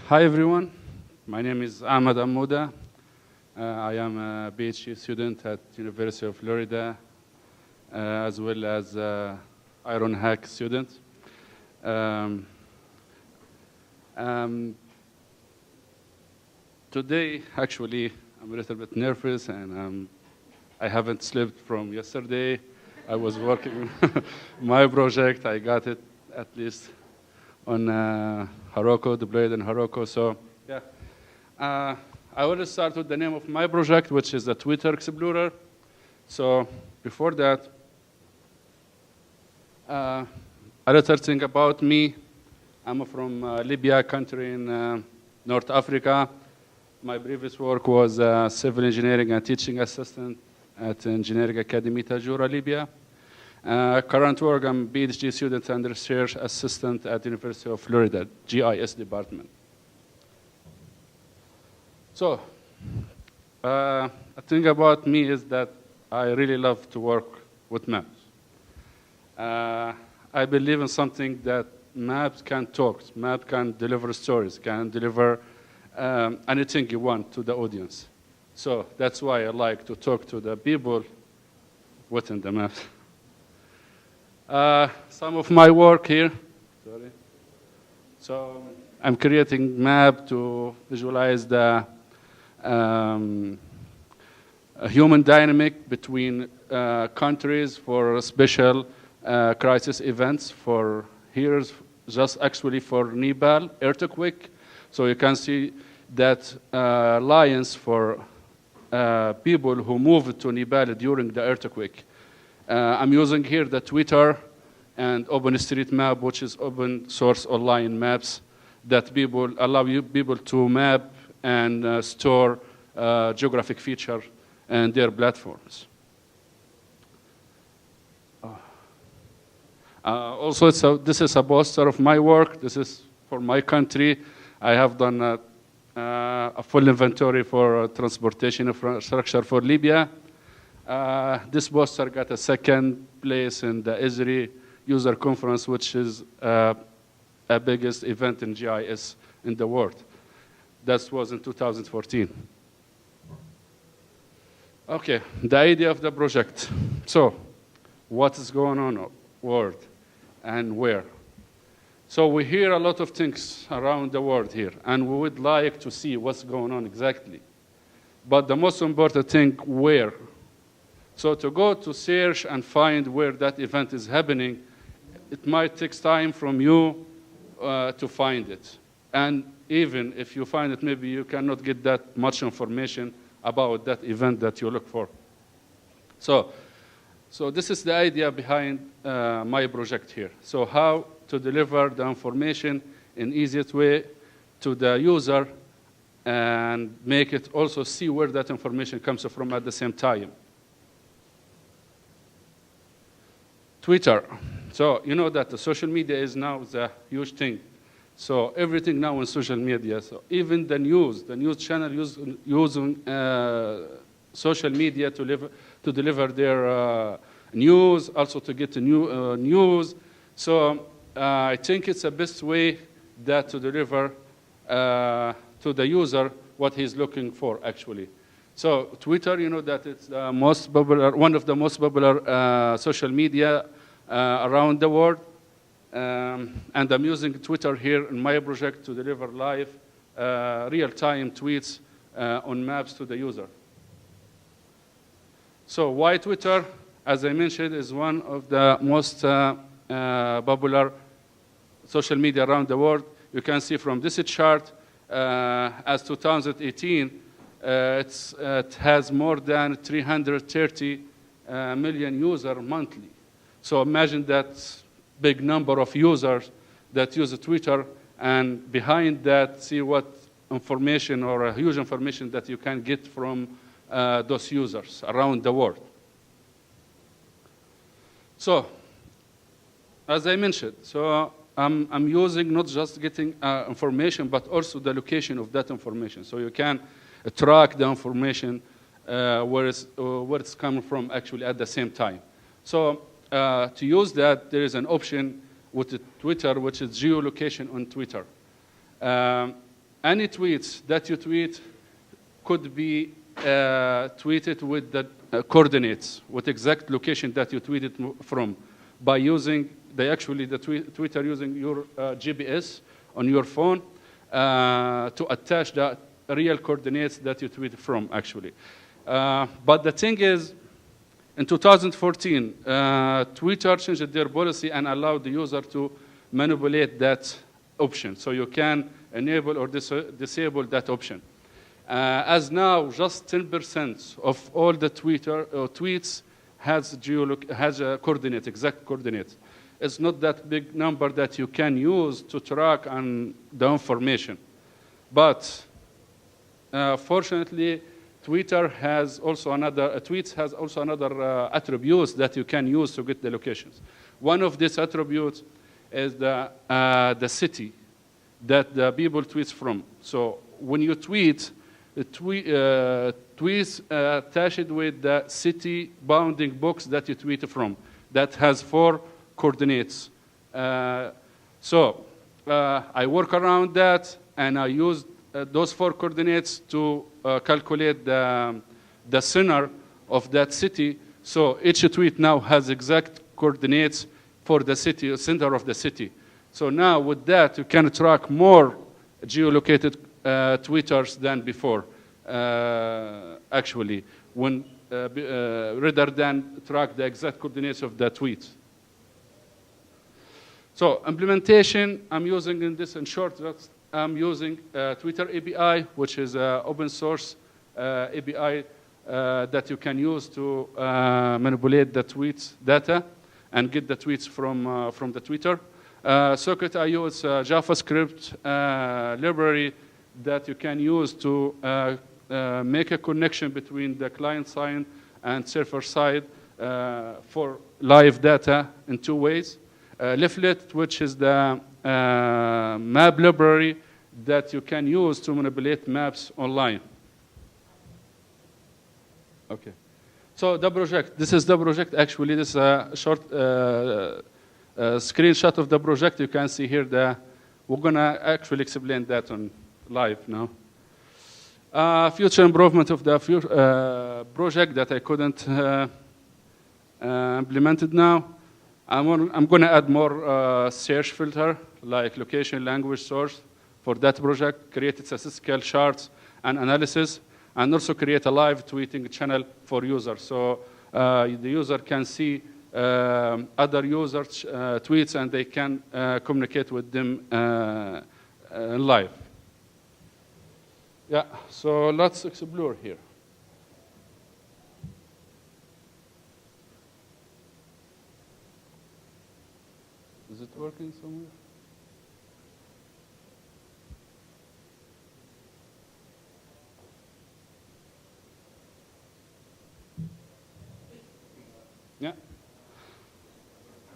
Hi everyone, my name is Ahmed Ammouda. I am a PhD student at University of Florida, as well as Ironhack student. Today, actually, I'm a little bit nervous and I haven't slept from yesterday. I was working on my project. I got it at least on Heroku, deployed in Heroku. So yeah, I will start with the name of my project, which is the Twitter Explorer. So before that, a little thing about me. I'm from Libya, country in North Africa. My previous work was civil engineering and teaching assistant at Engineering Academy Tajura, Libya. Current work, I'm a PhD student and research assistant at the University of Florida, GIS department. So, a thing about me is that I really love to work with maps. I believe in something that maps can talk, maps can deliver stories, can deliver anything you want to the audience. So that's why I like to talk to the people within the maps. Some of my work here, sorry. So I'm creating map to visualize the human dynamic between countries for special crisis events. For here's just actually for Nepal earthquake. So you can see that lines for people who moved to Nepal during the earthquake. I'm using here the Twitter and OpenStreetMap, which is open source online maps that allow people to map and store geographic feature and their platforms. Also, this is a poster of my work. This is for my country. I have done a full inventory for transportation infrastructure for Libya. This poster got a second place in the ESRI user conference, which is a biggest event in GIS in the world. That was in 2014. Okay, the idea of the project. So, what is going on in the world and where? So we hear a lot of things around the world here, and we would like to see what's going on exactly. But the most important thing, where? So to go to search and find where that event is happening, it might take time from you to find it. And even if you find it, maybe you cannot get that much information about that event that you look for. So this is the idea behind my project here. So how to deliver the information in easiest way to the user and make it also see where that information comes from at the same time. Twitter. So you know that the social media is now the huge thing. So everything now in social media. So even the news channel using social media to deliver their news, also to get the news. So I think it's the best way that to deliver to the user what he's looking for, actually. So Twitter, you know that it's the most popular, one of the most popular social media around the world. And I'm using Twitter here in my project to deliver live, real-time tweets on maps to the user. So why Twitter? As I mentioned, is one of the most popular social media around the world. You can see from this chart, as 2018, it has more than 330 million users monthly. So imagine that big number of users that use Twitter, and behind that, see what information or a huge information that you can get from those users around the world. So, as I mentioned, so I'm using not just getting information, but also the location of that information. So you can track the information where it's coming from actually at the same time. So to use that, there is an option with Twitter, which is geolocation on Twitter. any tweets that you tweet could be tweeted with the coordinates, with exact location that you tweeted from, by using the Twitter using your GPS on your phone to attach the real coordinates that you tweeted from, actually. But the thing is, in 2014, Twitter changed their policy and allowed the user to manipulate that option. So you can enable or disable that option. As now, just 10% of all the tweets has a coordinate, exact coordinate. It's not that big number that you can use to track on the information. But fortunately, Twitter has also another, tweets has also another attributes that you can use to get the locations. One of these attributes is the city that the people tweets from. So when you tweet, tweets attached with the city bounding box that you tweet from that has 4 coordinates. So I work around that, and I use those 4 coordinates to calculate the center of that city. So each tweet now has exact coordinates for the city, center of the city. So now with that, you can track more geolocated tweeters than before, actually, when rather than track the exact coordinates of the tweet. So implementation, I'm using in this in short, I'm using Twitter API, which is an open source API that you can use to manipulate the tweets data and get the tweets from the Twitter. Socket, I use JavaScript library that you can use to make a connection between the client side and server side for live data in 2 ways. Leaflet, which is the map library that you can use to manipulate maps online. Okay. So the project, this is the project. Actually, this is a short screenshot of the project. You can see here we're gonna actually explain that on live now. Future improvement of the project that I couldn't implement it now. I'm going to add more search filter, like location, language, source for that project, create statistical charts and analysis, and also create a live tweeting channel for users. So the user can see other users' tweets, and they can communicate with them live. Yeah, so let's explore here. Is it working somewhere? Yeah.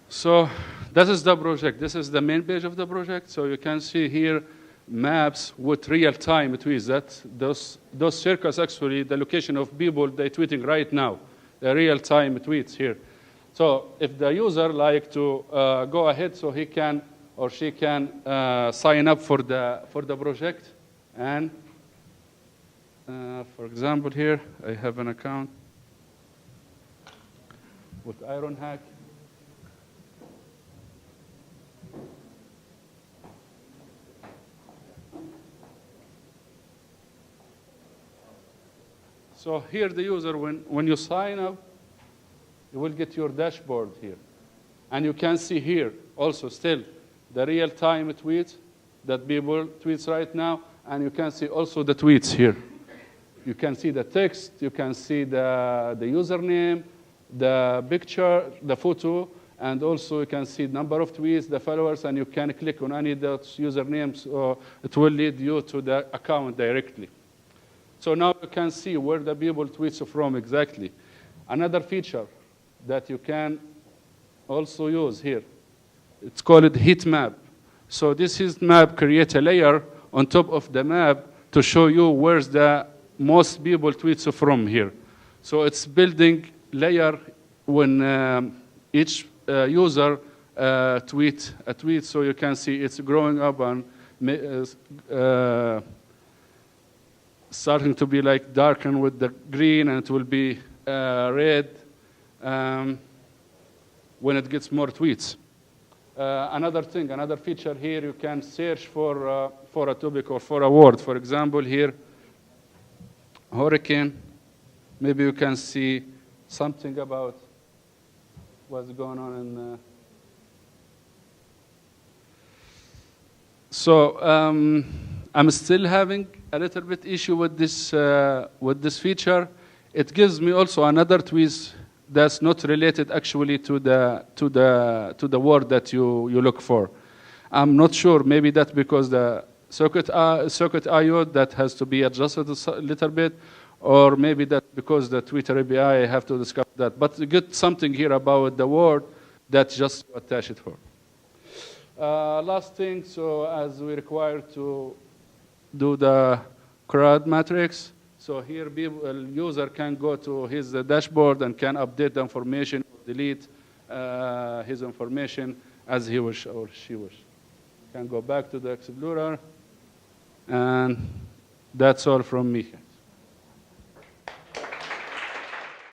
So this is the project. This is the main page of the project. So you can see here maps with real-time tweets. Those circles actually the location of people they're tweeting right now. The real-time tweets here. So if the user like to go ahead, so he can or she can sign up for the project, and for example here I have an account with Ironhack. So here the user, when you sign up, you will get your dashboard here. And you can see here also still the real-time tweets that people tweets right now, and you can see also the tweets here. You can see the text, you can see the username, the picture, the photo, and also you can see the number of tweets, the followers, and you can click on any of those usernames, so it will lead you to the account directly. So now you can see where the people tweets from exactly. Another feature that you can also use here, it's called heat map. So this heat map creates a layer on top of the map to show you where's the most people tweets from here. So it's building layer when each user tweet a tweet, so you can see it's growing up and starting to be like darkened with the green, and it will be red when it gets more tweets. Another thing, another feature here, you can search for a topic or for a word. For example, here, hurricane. Maybe you can see something about what's going on in. So I'm still having a little bit issue with this feature. It gives me also another twist that's not related actually to the word that you look for. I'm not sure. Maybe that's because the circuit I/O that has to be adjusted a little bit, or maybe that's because the Twitter API. I have to discover that. But you get something here about the word that just attach it for. Last thing, so as we require to do the CRUD matrix, so here user can go to his dashboard and can update the information, delete his information as he wish or she wish. Can go back to the Explorer, and that's all from me.